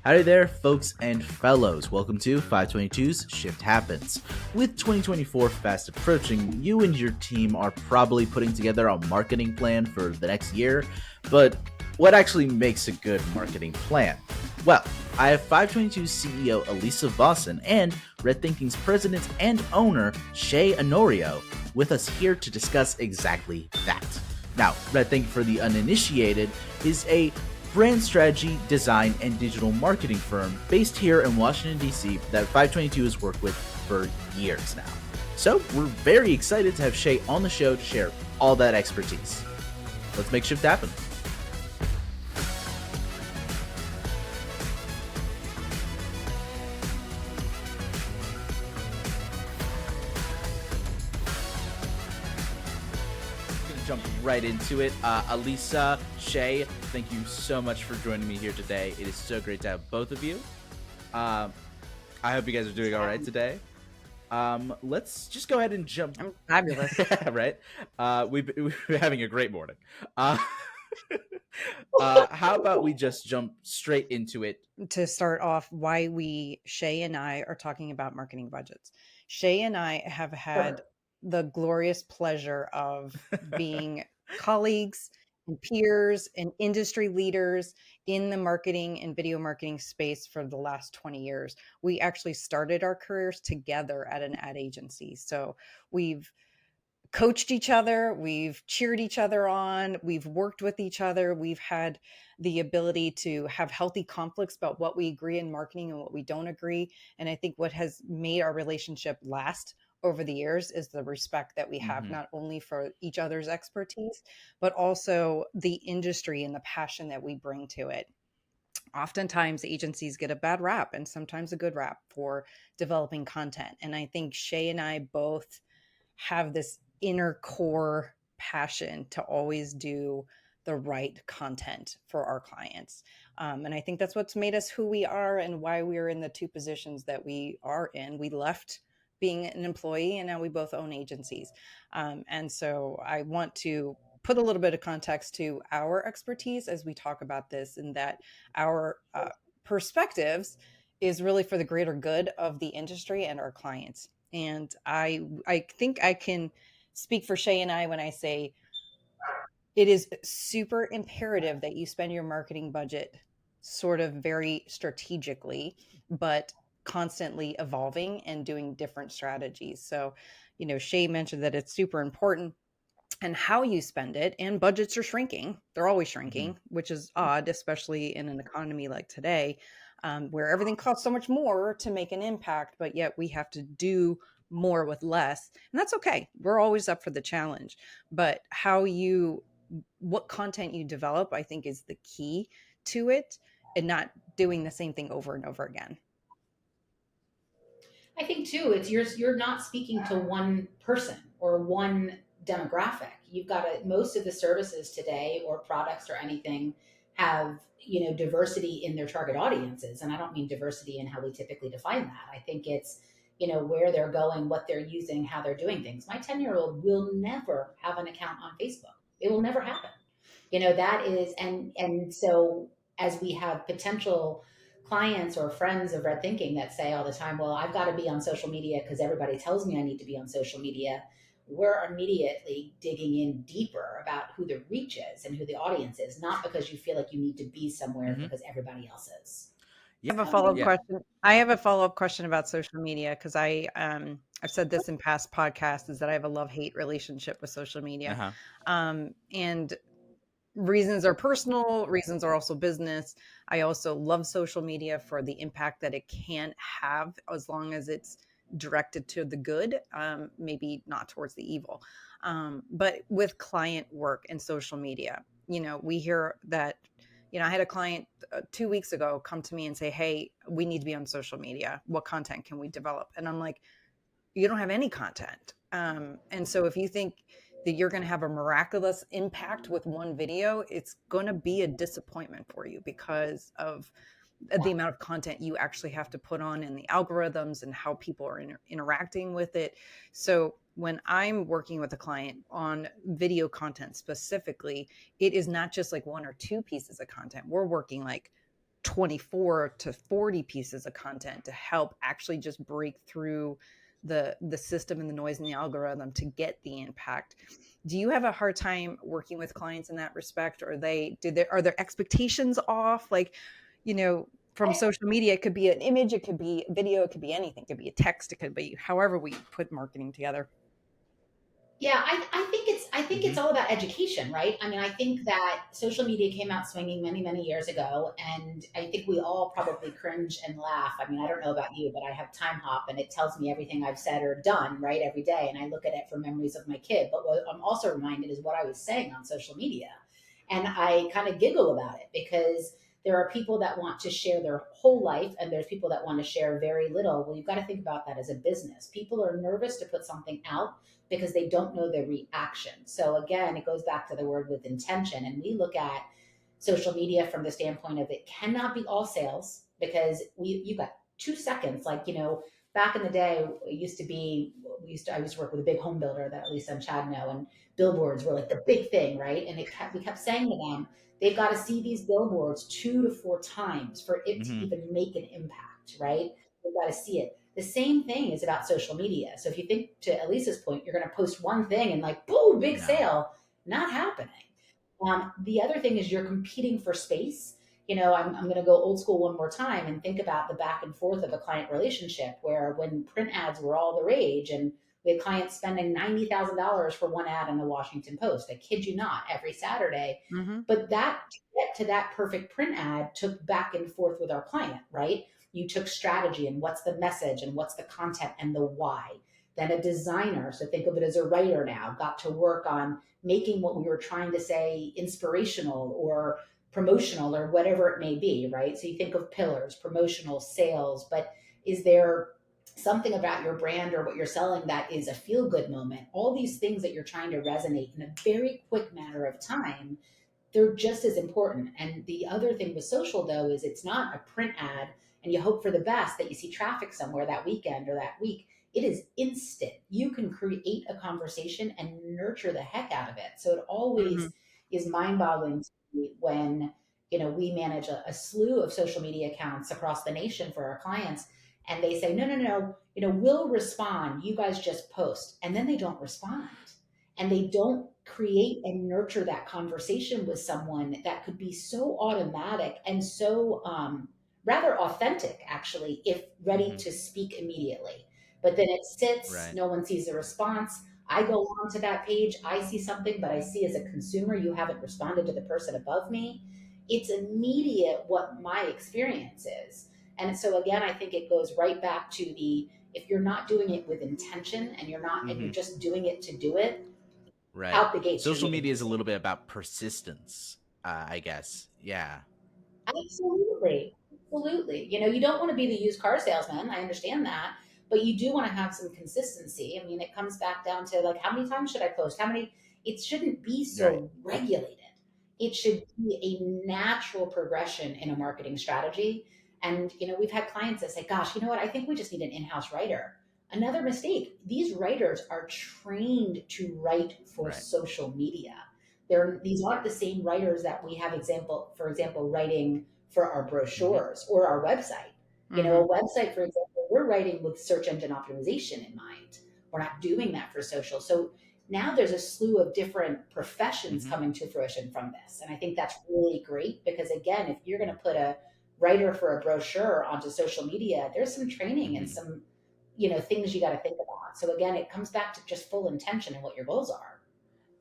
Howdy there, folks and fellows. Welcome to 522's Shift Happens. With 2024 fast approaching, you and your team are probably putting together a marketing plan for the next year. But what actually makes a good marketing plan? Well, I have 522 CEO Alisa Vossen and Red Thinking's president and owner Shay Onorio with us here to discuss exactly that. Now, Red Thinking, for the uninitiated, is a brand strategy, design, and digital marketing firm based here in Washington, D.C. that 522 has worked with for years now. So we're very excited to have Shay on the show to share all that expertise. Let's make Shift happen. Jump right into it. Alisa, Shay, thank you so much for joining me here today. It is so great to have both of you. I hope you guys are doing all right today. Let's just go ahead and jump. I'm fabulous. Right? We've been having a great morning. How about we just jump straight into it? To start off, why Shay and I are talking about marketing budgets. Shay and I have had the glorious pleasure of being colleagues and peers and industry leaders in the marketing and video marketing space for the last 20 years. We actually started our careers together at an ad agency. So we've coached each other, we've cheered each other on, we've worked with each other, we've had the ability to have healthy conflicts about what we agree in marketing and what we don't agree. And I think what has made our relationship last over the years is the respect that we have, not only for each other's expertise, but also the industry and the passion that we bring to it. Oftentimes agencies get a bad rap and sometimes a good rap for developing content. And I think Shay and I both have this inner core passion to always do the right content for our clients. And I think that's what's made us who we are and why we're in the two positions that we are in. We left being an employee and now we both own agencies. And so I want to put a little bit of context to our expertise as we talk about this, and that our perspectives is really for the greater good of the industry and our clients. And I think I can speak for Shay and I when I say it is super imperative that you spend your marketing budget sort of very strategically, but constantly evolving and doing different strategies. So, Shay mentioned that it's super important and how you spend it, and budgets are shrinking. They're always shrinking, which is odd, especially in an economy like today, where everything costs so much more to make an impact, but yet we have to do more with less. And that's okay. We're always up for the challenge. But what content you develop, I think, is the key to it, and not doing the same thing over and over again. I think too, it's you're not speaking to one person or one demographic. You've got most of the services today or products or anything have, diversity in their target audiences. And I don't mean diversity in how we typically define that. I think it's, where they're going, what they're using, how they're doing things. My 10-year-old will never have an account on Facebook. It will never happen. That is, and so as we have potential clients or friends of Red Thinking that say all the time, well, I've got to be on social media because everybody tells me I need to be on social media, we're immediately digging in deeper about who the reach is and who the audience is, not because you feel like you need to be somewhere because everybody else is. I have a follow-up question. I have a follow-up question about social media because I've said this in past podcasts, is that I have a love-hate relationship with social media. And reasons are personal, reasons are also business. I also love social media for the impact that it can have, as long as it's directed to the good, maybe not towards the evil. But with client work and social media, we hear that, I had a client 2 weeks ago come to me and say, hey, we need to be on social media. What content can we develop? And I'm like, you don't have any content. And so if you think that you're going to have a miraculous impact with one video, it's going to be a disappointment for you because of the amount of content you actually have to put on, and the algorithms and how people are interacting with it. So when I'm working with a client on video content specifically, it is not just like one or two pieces of content. We're working like 24 to 40 pieces of content to help actually just break through the system and the noise and the algorithm to get the impact. Do you have a hard time working with clients in that respect? Or are their expectations off? Like, from social media, it could be an image, it could be video, it could be anything, it could be a text, it could be however we put marketing together. Yeah, I think it's Hmm. all about education, right? I mean, I think that social media came out swinging many, many years ago, and I think we all probably cringe and laugh. I mean, I don't know about you, but I have time hop, and it tells me everything I've said or done, right, every day, and I look at it for memories of my kid. But what I'm also reminded is what I was saying on social media, and I kind of giggle about it because there are people that want to share their whole life, and there's people that want to share very little. Well, you've got to think about that as a business. People are nervous to put something out because they don't know their reaction. So again, it goes back to the word with intention. And we look at social media from the standpoint of it cannot be all sales because you got 2 seconds. Like, back in the day, it used to be, I used to work with a big home builder that Alisa and Chad know, and billboards were like the big thing, right? And we kept saying to them, they've got to see these billboards 2 to 4 times for it to Hmm. even make an impact, right? They've got to see it. The same thing is about social media. So if you think to Elisa's point, you're going to post one thing and like, boom, big No. sale, not happening. The other thing is you're competing for space. I'm going to go old school one more time and think about the back and forth of a client relationship where when print ads were all the rage and we had clients spending $90,000 for one ad in the Washington Post. I kid you not, every Saturday. Mm-hmm. But that to get to that perfect print ad took back and forth with our client, right? You took strategy and what's the message and what's the content and the why. Then a designer, so think of it as a writer now, got to work on making what we were trying to say inspirational or promotional or whatever it may be, right? So you think of pillars, promotional, sales, but is there something about your brand or what you're selling that is a feel good moment? All these things that you're trying to resonate in a very quick matter of time, they're just as important. And the other thing with social, though, is it's not a print ad and you hope for the best that you see traffic somewhere that weekend or that week. It is instant. You can create a conversation and nurture the heck out of it. So it Mm-hmm. always is mind boggling to me when we manage a slew of social media accounts across the nation for our clients, and they say, no, no, no, we'll respond. You guys just post, and then they don't respond and they don't create and nurture that conversation with someone that could be so automatic and so rather authentic, actually, if ready Hmm. to speak immediately. But then it sits, Right. no one sees a response. I go on to that page, I see something, but I see as a consumer, you haven't responded to the person above me. It's immediate what my experience is. And so, again, I think it goes right back to the if you're not doing it with intention and you're Hmm. just doing it to do it, Right. out the gates, you're Social making a media is a little mistake. bit about persistence, I guess. Yeah. Absolutely. Absolutely. You don't want to be the used car salesman. I understand that. But you do want to have some consistency. I mean, it comes back down to like, how many times should I post? How many? It shouldn't be Right. so regulated. It should be a natural progression in a marketing strategy. And, we've had clients that say, gosh, you know what? I think we just need an in house writer. Another mistake. These writers are trained to write for Right. social media. These aren't the same writers that we have for example, writing for our Hmm. brochures or our website. Mm-hmm. A website, for example, we're writing with search engine optimization in mind. We're not doing that for social. So now there's a slew of different professions Hmm. coming to fruition from this. And I think that's really great because, again, if you're going to put a writer for a brochure onto social media, there's some training and Hmm. some, things you got to think about. So again, it comes back to just full intention and what your goals are.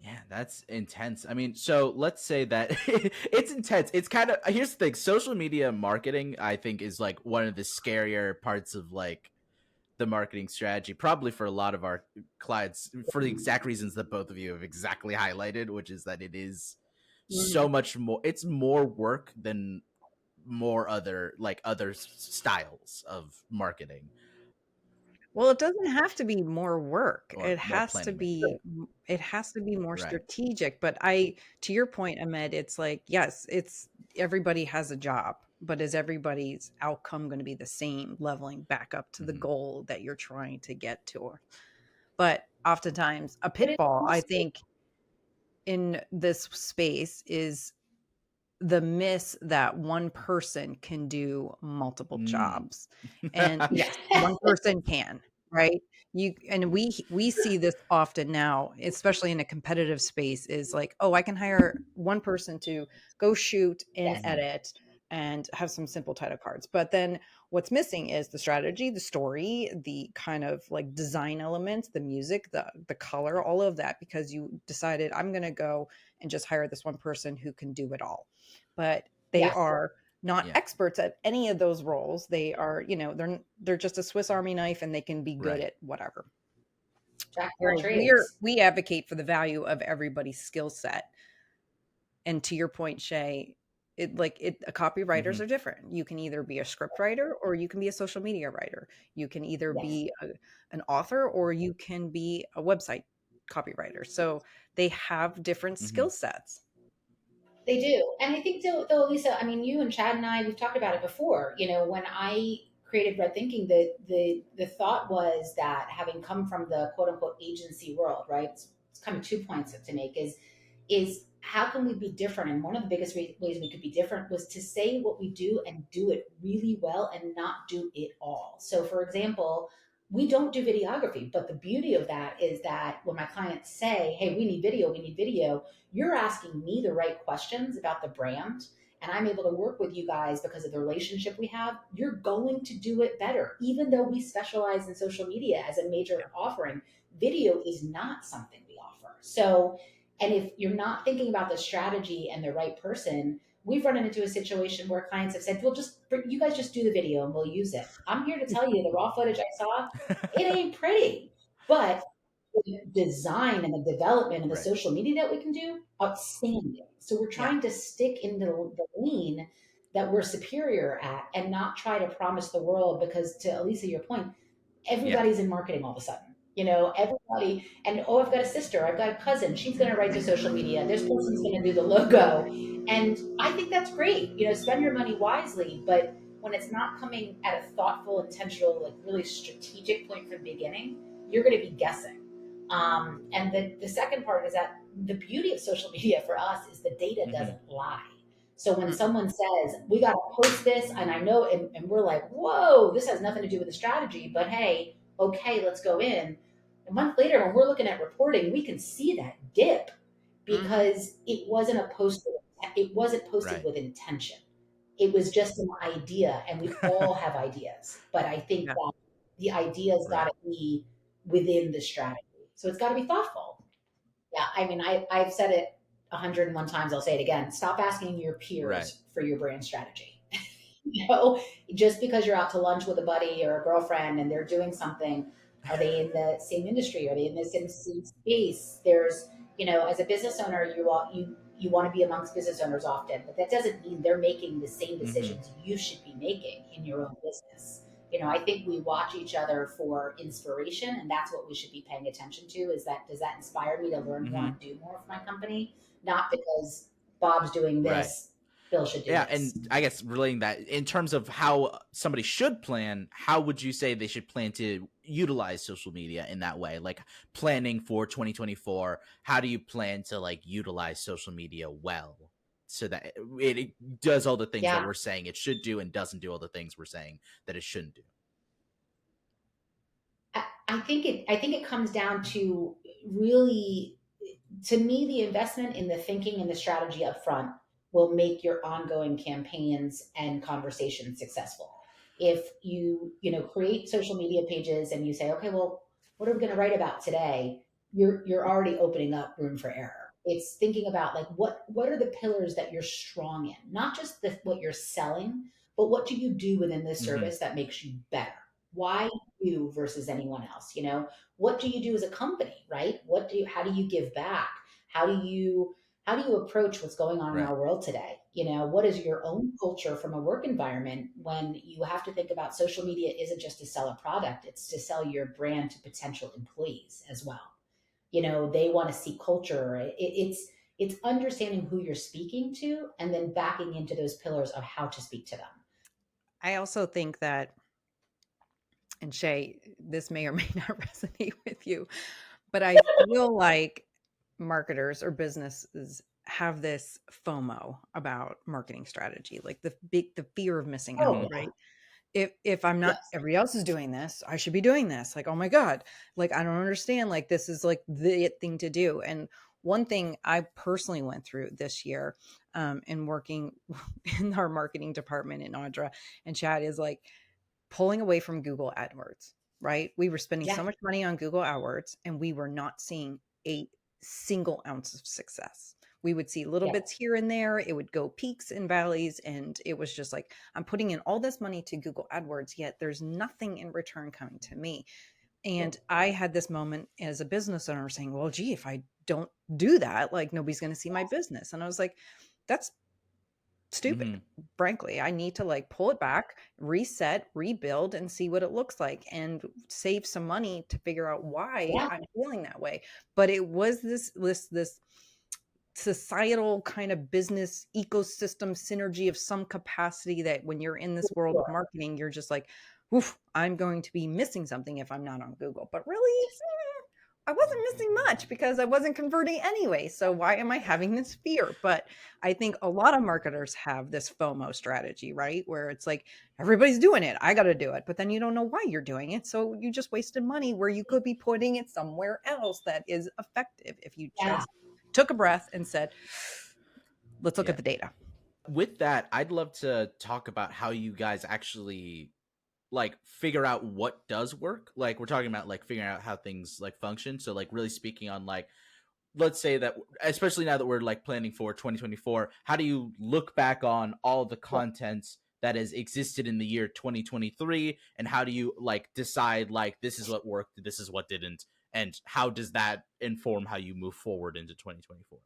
Yeah, that's intense. I mean, so let's say that it's intense. It's kind of, here's the thing, social media marketing, I think, is like one of the scarier parts of like the marketing strategy, probably for a lot of our clients, for the exact reasons that both of you have exactly highlighted, which is that it is so Mhm. much more, it's more work than more other, like other styles of marketing Well, it doesn't have to be more work. or more planning maybe. It has to be more Right. strategic. But to your point, Ahmed, it's like, yes, it's everybody has a job, but is everybody's outcome going to be the same, leveling back up to the Hmm. goal that you're trying to get to? But oftentimes, a But it's pitfall, I also think, in this space is the miss that one person can do multiple Mm. jobs. And yes, one person can, right? And we see this often now, especially in a competitive space, is like, oh, I can hire one person to go shoot and Yes. edit and have some simple title cards. But then what's missing is the strategy, the story, the kind of like design elements, the music, the color, all of that, because you decided I'm going to go and just hire this one person who can do it all. But they Yes. are not Yeah. experts at any of those roles. They are, they're just a Swiss Army knife and they can be good Right. at whatever. Jack of all So trades. we advocate for the value of everybody's skill set. And to your point, Shay, copywriters Hmm. are different. You can either be a script writer or you can be a social media writer. You can either Yes. be an author or you can be a website copywriter. So they have different Hmm. skill sets. They do. And I think, though, Lisa, I mean, you and Chad and I, we've talked about it before. When I created Red Thinking, the thought was that, having come from the quote unquote agency world, right? It's kind of 2 points to make is how can we be different? And one of the biggest ways we could be different was to say what we do and do it really well and not do it all. So, for example, we don't do videography, but the beauty of that is that when my clients say, hey, we need video, you're asking me the right questions about the brand, and I'm able to work with you guys because of the relationship we have. You're going to do it better. Even though we specialize in social media as a major offering, video is not something we offer. So, and if you're not thinking about the strategy and the right person, we've run into a situation where clients have said, well, just you guys just do the video and we'll use it. I'm here to tell you, the raw footage I saw, it ain't pretty. But the design and the development and the Right. social media that we can do, outstanding. So we're Yeah. trying to stick in the lane that we're superior at and not try to promise the world, because, to Alisa, your point, Yeah. everybody's in marketing all of a sudden. Everybody, and oh, I've got a sister, I've got a cousin, she's going to write the social media, this person's going to do the logo. And I think that's great. Spend your money wisely, but when it's not coming at a thoughtful, intentional, like really strategic point from the beginning, you're going to be guessing. And the second part is that the beauty of social media for us is the data Hmm. doesn't lie. So when Mm-mm. someone says, we got to post this, and I know, and we're like, whoa, this has nothing to do with the strategy, but hey, okay, let's go in. A month later, when we're looking at reporting, we can see that dip Mm-hmm. because it wasn't posted Right. with intention. It was just an idea, and we all have ideas. But I think Yeah. that the idea's got Right. to be within the strategy. So it's got to be thoughtful. Yeah, I mean, I've said it 101 times. I'll say it again. Stop asking your Right. peers for your brand strategy. you know, just because you're out to lunch with a buddy or a girlfriend and they're doing something, are they in the same industry? Are they in the same space? As a business owner, you want to be amongst business owners often, but that doesn't mean they're making the same Hmm. decisions you should be making in your own business. I think we watch each other for inspiration, and that's what we should be paying attention to. Is that, does that inspire me to learn more Hmm. and do more for my company? Not because Bob's doing Right. this, Bill should do Yeah, this. and I guess relating that in terms of how somebody should plan, how would you say they should plan to utilize social media in that way? Like planning for 2024, how do you plan to like utilize social media well so that it does all the things that Yeah, we're saying it should do and doesn't do all the things we're saying that it shouldn't do? I think it comes down to, really, to me, the investment in the thinking and the strategy up front will make your ongoing campaigns and conversations successful. If you create social media pages and you say, okay, well, what are we going to write about today? You're already opening up room for error. It's thinking about, like, what are the pillars that you're strong in, not just what you're selling, but what do you do within this Hmm. service that makes you better? Why you versus anyone else? What do you do as a company, right? How do you give back? How do you approach what's going on in Right. our world today? What is your own culture from a work environment, when you have to think about social media isn't just to sell a product, it's to sell your brand to potential employees as well. They want to see culture. It's understanding who you're speaking to and then backing into those pillars of how to speak to them. I also think that, and Shay, this may or may not resonate with you, but I feel like marketers or businesses have this FOMO about marketing strategy, like the fear of missing out, Oh, Mhm. yeah. right? If I'm not, Yes. everybody else is doing this, I should be doing this. Like, oh my God, like I don't understand. Like this is like the thing to do. And one thing I personally went through this year, in working in our marketing department in Audra and Chad, is like pulling away from Google AdWords, right? We were spending Yeah. so much money on Google AdWords and we were not seeing a single ounce of success. We would see little Yeah. bits here and there. It would go peaks and valleys. And it was just like, I'm putting in all this money to Google AdWords, yet there's nothing in return coming to me. Yeah. And I had this moment as a business owner saying, well, gee, if I don't do that, like nobody's going to see my business. And I was like, that's stupid. Mhm. Frankly, I need to like pull it back, reset, rebuild, and see what it looks like and save some money to figure out why Yeah. I'm feeling that way. But it was this societal kind of business ecosystem synergy of some capacity that when you're in this world of Sure. marketing, you're just like, oof, I'm going to be missing something if I'm not on Google. But really, I wasn't missing much because I wasn't converting anyway. So why am I having this fear? But I think a lot of marketers have this FOMO strategy, right? Where it's like everybody's doing it. I got to do it. But then you don't know why you're doing it. So you just wasted money where you could be putting it somewhere else that is effective if you Yeah. just took a breath and said, let's look Yeah. at the data. With that, I'd love to talk about how you guys actually like figure out what does work. Like we're talking about like figuring out how things like function. So like really speaking on like, let's say that especially now that we're like planning for 2024, how do you look back on all the Yeah. content that has existed in the year 2023 and how do you like decide like this is what worked, this is what didn't, and how does that inform how you move forward into 2024?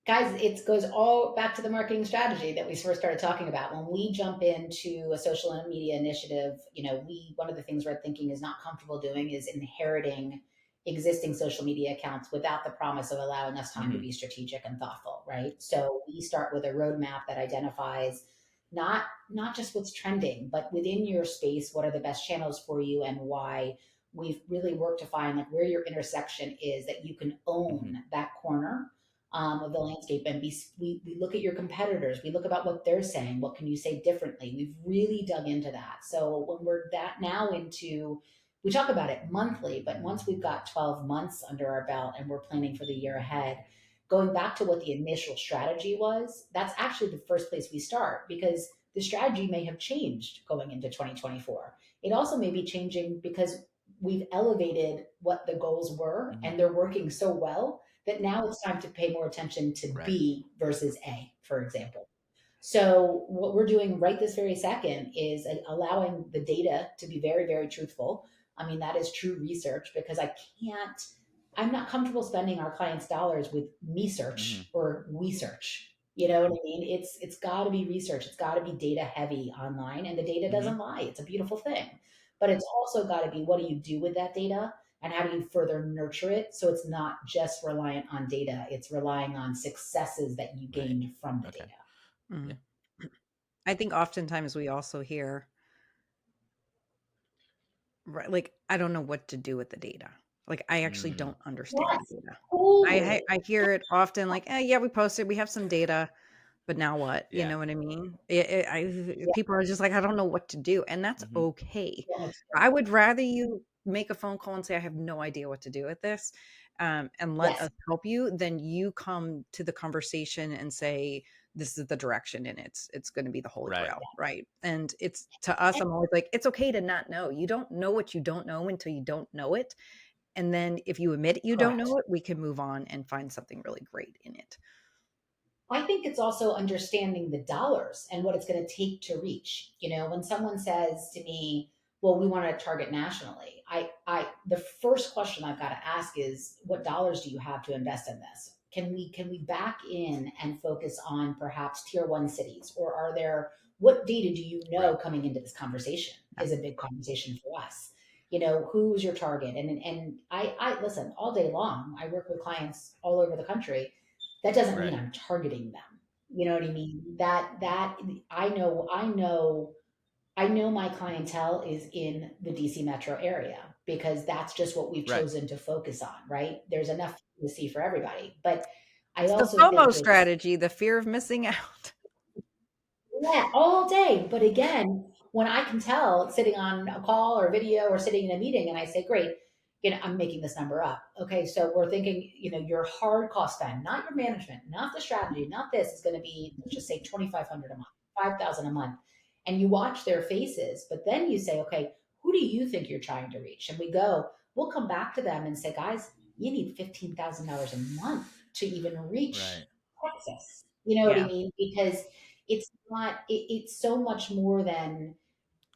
Guys, it goes all back to the marketing strategy that we first started talking about. When we jump into a social media initiative, we one of the things we're thinking is not comfortable doing is inheriting existing social media accounts without the promise of allowing us time to Mm-hmm. be strategic and thoughtful, right? So we start with a roadmap that identifies not just what's trending, but within your space, what are the best channels for you and why. We've really worked to find like where your intersection is that you can Mm-hmm. own that corner of the landscape and we look at your competitors, we look about what they're saying, what can you say differently. We've really dug into that. So when we're that now into, we talk about it monthly, but once we've got 12 months under our belt and we're planning for the year ahead, going back to what the initial strategy was, that's actually the first place we start because the strategy may have changed going into 2024. It also may be changing because we've elevated what the goals were Mm-hmm. and they're working so well that now it's time to pay more attention to Right. B versus A, for example. So what we're doing right this very second is allowing the data to be very, very truthful. I mean, that is true research because I'm not comfortable spending our clients' dollars with me Mm-hmm. search or we search. You know what I mean? It's got to be research. It's got to be data heavy online, and the data Mm-hmm. doesn't lie. It's a beautiful thing, but it's also got to be what do you do with that data, and how do you further nurture it so it's not just reliant on data. It's relying on successes that you Right. gained from the Okay. data. Yeah. Mhm. I think oftentimes we also hear, right, like, I don't know what to do with the data. Like, I actually Mm. don't understand the Yes, data. totally. I hear it often like, yeah, we posted, we have some data, but now what? You Yeah. know what I mean? People are just like, I don't know what to do, and that's Mm-hmm. okay. Yeah. I would rather you make a phone call and say, I have no idea what to do with this, and let Yes. us help you. Then you come to the conversation and say, this is the direction, and it's going to be the holy Right. grail, right? And it's to us, I'm always like, it's okay to not know. You don't know what you don't know until you don't know it. And then if you admit you don't Correct. know it, we can move on and find something really great in it. I think it's also understanding the dollars and what it's going to take to reach. When someone says to me, "Well, we want to target nationally," the first question I've got to ask is, "What dollars do you have to invest in this? Can we back in and focus on perhaps tier one cities, or are there? What data do you Right. know coming into this conversation Yeah. is a big conversation for us." Who's your target? And I listen all day long. I work with clients all over the country. That doesn't mean Right. I'm targeting them. You know what I mean? That I know my clientele is in the DC metro area. because that's just what we've Right. chosen to focus on, right? There's enough to see for everybody. But I It's the also FOMO think it's, strategy, the fear of missing out. yeah, all day. But again, when I can tell sitting on a call or video or sitting in a meeting and I say, great, I'm making this number up. Okay, so we're thinking, your hard cost spend, not your management, not the strategy, not this is going to be, let's just say 2,500 a month, 5,000 a month. And you watch their faces, but then you say, okay, who do you think you're trying to reach? And we'll come back to them and say, guys, you need $15,000 a month to even reach Right. Texas. You know what I Yeah, mean? Because it's not, it's so much more than,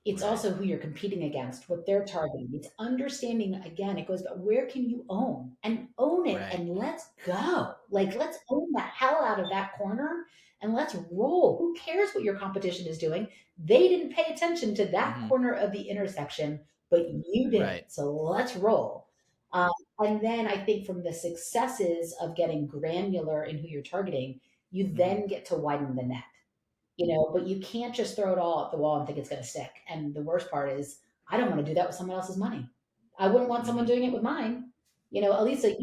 it's Right. also who you're competing against, what they're targeting. It's understanding, again, it goes, but where can you own and own it Right. and let's go. Like, let's own the hell out of that corner and let's roll. Who cares what your competition is doing? They didn't pay attention to that Mm-hmm. corner of the intersection, but you did. Right. So let's roll. Um, and then I think from the successes of getting granular in who you're targeting, you Mm-hmm. then get to widen the net. But you can't just throw it all at the wall and think it's going to stick. And the worst part is, I don't want to do that with someone else's money. I wouldn't want someone Mm-hmm. doing it with mine. Alisa,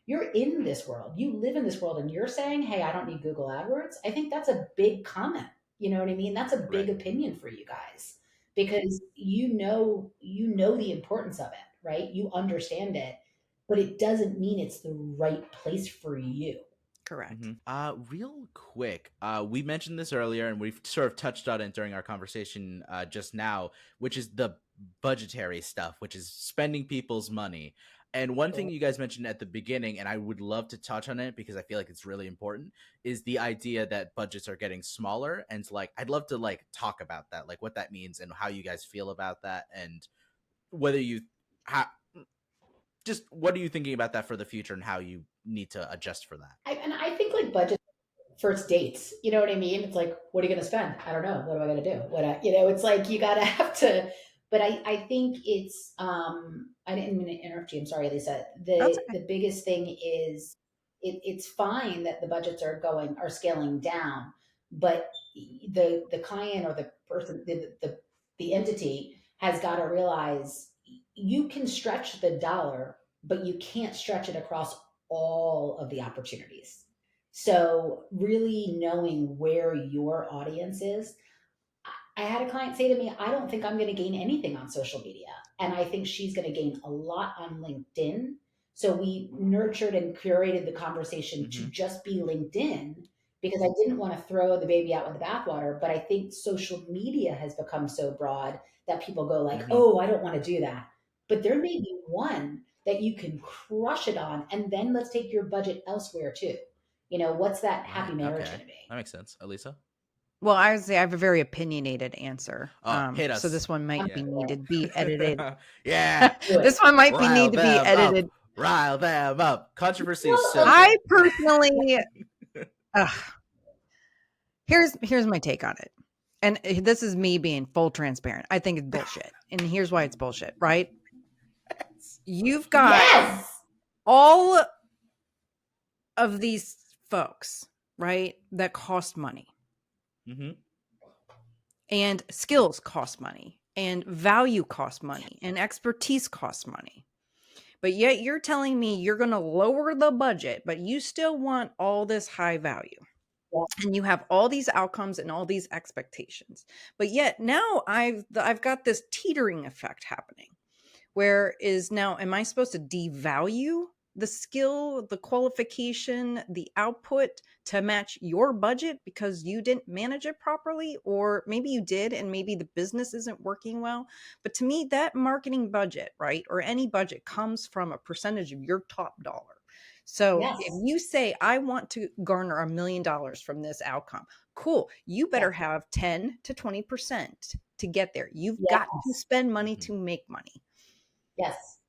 you're in this world. You live in this world, and you're saying, "Hey, I don't need Google AdWords." I think that's a big comment. You know what I mean? That's a big Right. opinion for you guys because you know the importance of it, right? You understand it, but it doesn't mean it's the right place for you. correct. Real quick, we mentioned this earlier, and we've sort of touched on it during our conversation just now, which is the budgetary stuff, which is spending people's money. And one thing you guys mentioned at the beginning, and I would love to touch on it because I feel like it's really important, is the idea that budgets are getting smaller. And like, I'd love to like talk about that, like what that means and how you guys feel about that, and whether you ha- just what are you thinking about that for the future and how you need to adjust for that. And I think like budget first dates. You know what I mean? It's like, what are you going to spend? I don't know. What am I going to do? It's like you got to have to. But I think it's. I didn't mean to interrupt you. I'm sorry, Lisa. That's The biggest thing is it's fine that the budgets are scaling down, but the client or the person the entity has got to realize you can stretch the dollar, but you can't stretch it across all of the opportunities. So really knowing where your audience is. I had a client say to me, I don't think I'm going to gain anything on social media. And I think she's going to gain a lot on LinkedIn. So we nurtured and curated the conversation to Mm-hmm. just be LinkedIn because I didn't want to throw the baby out with the bathwater. But I think social media has become so broad that people go like, Mm-hmm. oh, I don't want to do that. But there may be one that you can crush it on. And then let's take your budget elsewhere too. What's that happy Right. marriage Okay. going to be? That makes sense. Elisa? well, I would say I have a very opinionated answer. Oh, hit So us. this one might Yeah. be needed to be edited. Yeah. Do it. This one might be Rile need to be them up. edited. Rile them up. Controversy is Well, so okay. I good. personally, uh, here's my take on it. And this is me being full transparent. I think it's bullshit. And here's why it's bullshit, right? You've got Yes. all of these folks, right, that cost money. Mm-hmm. And skills cost money. And value costs money. And expertise costs money. But yet you're telling me you're going to lower the budget, but you still want all this high value. Yeah. And you have all these outcomes and all these expectations. But yet now I've got this teetering effect happening. Where is now, am I supposed to devalue the skill, the qualification, the output to match your budget because you didn't manage it properly? Or maybe you did and maybe the business isn't working well. But to me, that marketing budget, right, or any budget comes from a percentage of your top dollar. So Yes. if you say, I want to garner $1 million from this outcome, cool. You better Yes. have 10 to 20% to get there. You've Yes. got to spend money Mm-hmm. to make money. Yes.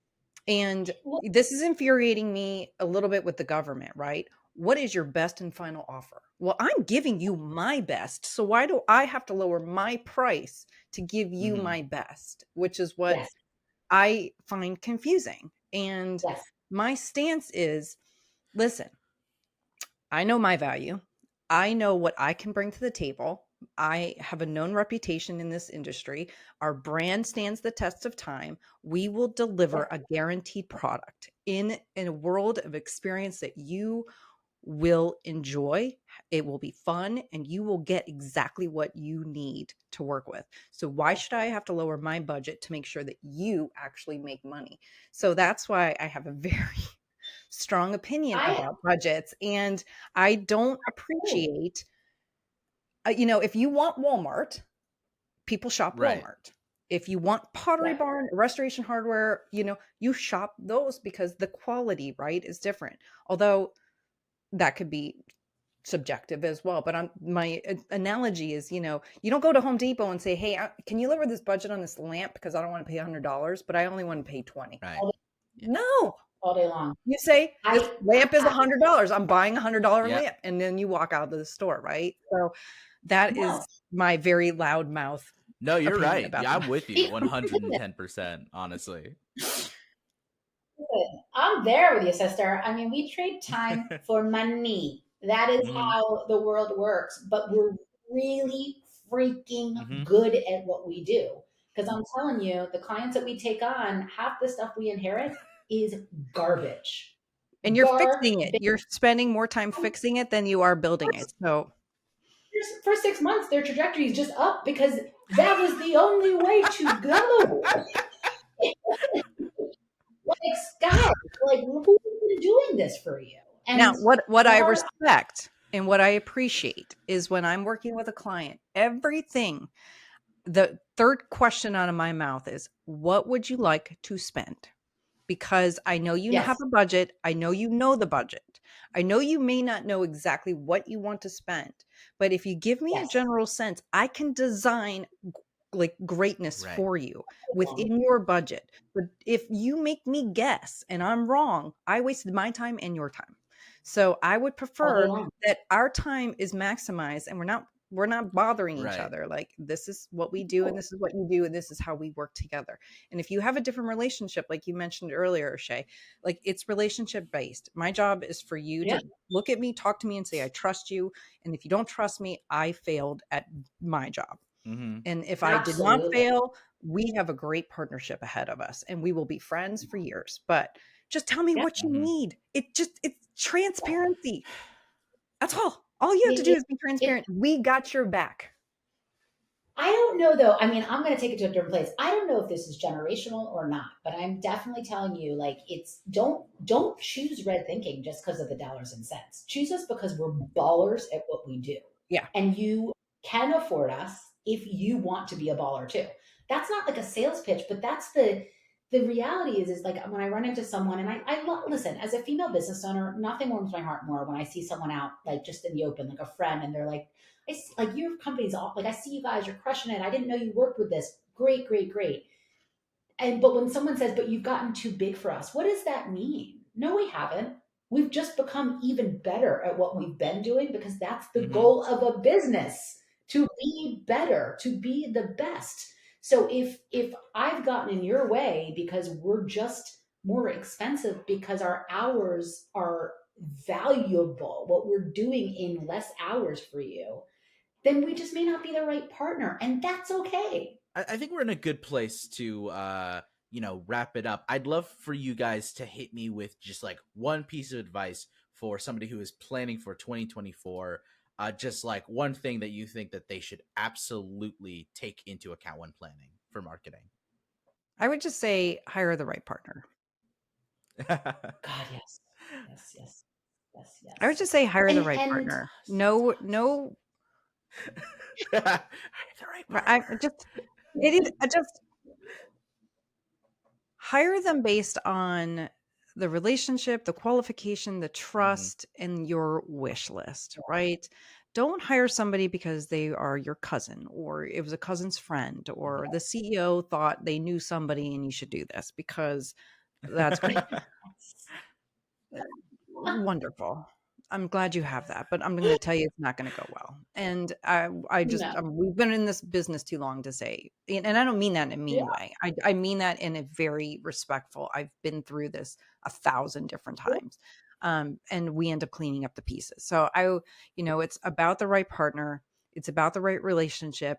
And Well, this is infuriating me a little bit with the government, right? What is your best and final offer? Well, I'm giving you my best. So why do I have to lower my price to give you Mm-hmm. my best? Which is what yes. I find confusing. And Yes. my stance is, listen, I know my value. I know what I can bring to the table. I have a known reputation in this industry. Our brand stands the test of time. We will deliver a guaranteed product in a world of experience that you will enjoy. It will be fun and you will get exactly what you need to work with. So why should I have to lower my budget to make sure that you actually make money? So that's why I have a very strong opinion I about budgets, and I don't appreciate if you want Walmart, people shop Right. Walmart. If you want Pottery yeah. Barn, Restoration Hardware, you shop those because the quality, right, is different. Although that could be subjective as well. But my analogy is, you don't go to Home Depot and say, "Hey, can you lower this budget on this lamp because I don't want to pay $100, but I only want to pay 20." Right. all, Yeah. No, all day long. you say this lamp is I $100. I'm buying $100 Yeah. lamp, and then you walk out of the store, right? So that no. is my very loud mouth No, you're opinion right. about Yeah, that. I'm with you 110%, honestly. Listen, I'm there with you, sister. I mean, we trade time for money. That is Hmm. how the world works. But we're really freaking Hmm. good at what we do. Because I'm telling you, the clients that we take on, half the stuff we inherit is garbage. And you're fixing it. Garbage. You're spending more time fixing it than you are building it. So For 6 months, their trajectory is just up because that was the only way to go. Like, guys, like, who's been doing this for you? now, And what I our respect and what I appreciate is when I'm working with a client, everything, the third question out of my mouth is, what would you like to spend? Because I know you have yes, a budget. I know you know the budget. I know you may not know exactly what you want to spend, but if you give me a yes, general sense, I can design like greatness Right. for you within your budget. But if you make me guess and I'm wrong, I wasted my time and your time. So I would all day prefer long. that our time is maximized and we're not bothering each Right. other. Like, this is what we do and this is what you do and this is how we work together. And if you have a different relationship, like you mentioned earlier, Shay, like, it's relationship based. My job is for you Yeah, to look at me, talk to me, and say, I trust you. And if you don't trust me, I failed at my job. Hmm. And if I did not absolutely. fail, we have a great partnership ahead of us and we will be friends for years. But just tell me Yeah. what you Hmm. need. It's transparency. That's all. All you have to do It, is be it, transparent. We got your back. I don't know though. I mean, I'm going to take it to a different place. I don't know if this is generational or not, but I'm definitely telling you, like, it's don't choose red thinking just because of the dollars and cents. Choose us because we're ballers at what we do, Yeah. and you can afford us if you want to be a baller too. That's not like a sales pitch, but that's the reality is like when I run into someone and listen, as a female business owner, nothing warms my heart more when I see someone out like just in the open, like a friend, and they're like, like your company's all like I see you guys, you're crushing it. I didn't know you worked with this. Great, great, great. And but when someone says, but you've gotten too big for us, what does that mean? No, we haven't. We've just become even better at what we've been doing because that's the Hmm. goal of a business to be better, to be the best. So if I've gotten in your way because we're just more expensive because our hours are valuable, what we're doing in less hours for you, then we just may not be the right partner. And that's okay. I think we're in a good place to wrap it up. I'd love for you guys to hit me with just like one piece of advice for somebody who is planning for 2024. Just like one thing that you think that they should absolutely take into account when planning for marketing. I would just say hire the right partner. God, yes. Yes, yes. Yes, I would yes. just say hire the right And partner. No, no, The right I partner. just I just hire them based on the relationship, the qualification, the Hmm. trust, and your wish list, right? Don't hire somebody because they are your cousin or it was a cousin's friend or the CEO thought they knew somebody and you should do this because that's great. Wonderful. I'm glad you have that, but I'm going to tell you it's not going to go well. And I just, no. we've been in this business too long to say, and I don't mean that in a Yeah. mean way. I mean that in a very respectful. I've been through this 1,000 different times, and we end up cleaning up the pieces. So it's about the right partner. It's about the right relationship,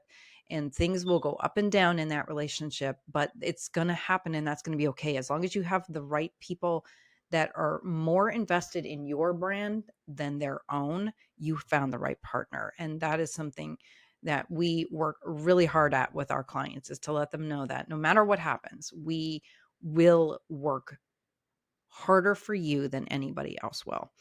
and things will go up and down in that relationship, but it's going to happen, and that's going to be okay. As long as you have the right people that are more invested in your brand than their own, you found the right partner. And that is something that we work really hard at with our clients, is to let them know that no matter what happens, we will work harder for you than anybody else will.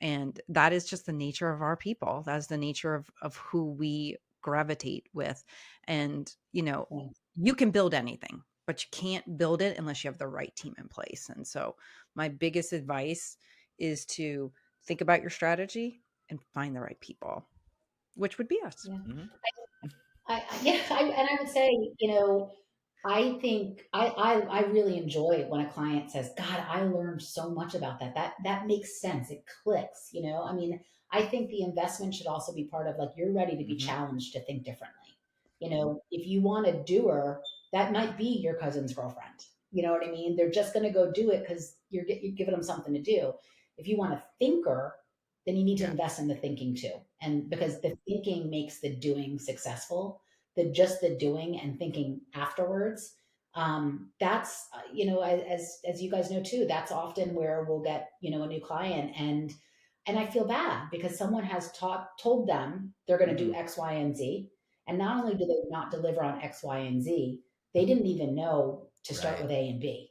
And that is just the nature of our people. That's the nature of who we gravitate with. And, you can build anything, but you can't build it unless you have the right team in place. And so my biggest advice is to think about your strategy and find the right people, which would be us. Yeah. Mhm. And I would say, I think I really enjoy when a client says, "God, I learned so much about that. That makes sense. It clicks." I mean, I think the investment should also be part of, like, you're ready to be Mhm. challenged to think differently. If you want a doer, that might be your cousin's girlfriend. You know what I mean? They're just going to go do it because you're giving them something to do. If you want a thinker, then you need to Yeah. invest in the thinking too, and because the thinking makes the doing successful. The doing and thinking afterwards, that's as you guys know too, that's often where we'll get a new client, and I feel bad because someone has told them they're going to do Mhm. X, Y, and Z, and not only do they not deliver on X, Y, and Z, they didn't even know to start Right. with A and B.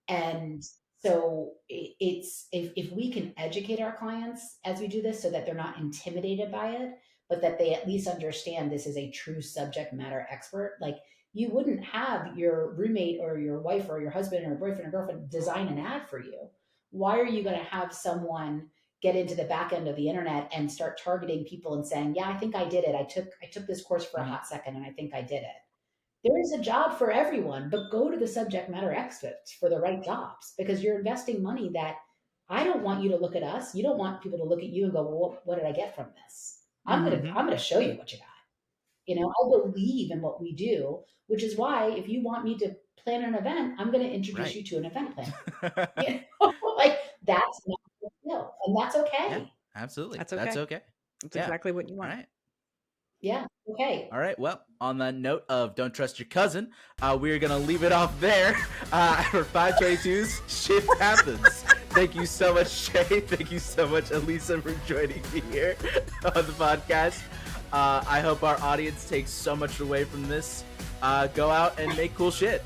And so it's if we can educate our clients as we do this so that they're not intimidated by it, but that they at least understand this is a true subject matter expert. Like, you wouldn't have your roommate or your wife or your husband or boyfriend or girlfriend design an ad for you. Why are you going to have someone get into the back end of the internet and start targeting people and saying, "Yeah, I think I did it. I took this course for a Mhm. hot second and I think I did it." There is a job for everyone, but go to the subject matter experts for the right jobs, because you're investing money that I don't want you to look at us. You don't want people to look at you and go, "Well, what did I get from this?" I'm gonna Mhm. I'm gonna show you what you got. I believe in what we do, which is why if you want me to plan an event, I'm gonna introduce Right. you to an event planner. Like, that's not your skill, and that's Yeah, okay. absolutely. That's That's okay. okay. That's Yeah. exactly what you All want. right. Yeah, okay. All right. Well, on that note of don't trust your cousin, we're going to leave it off there for 522's Shift Happens. Thank you so much, Shay. Thank you so much, Alisa, for joining me here on the podcast. I hope our audience takes so much away from this. Go out and make cool shit.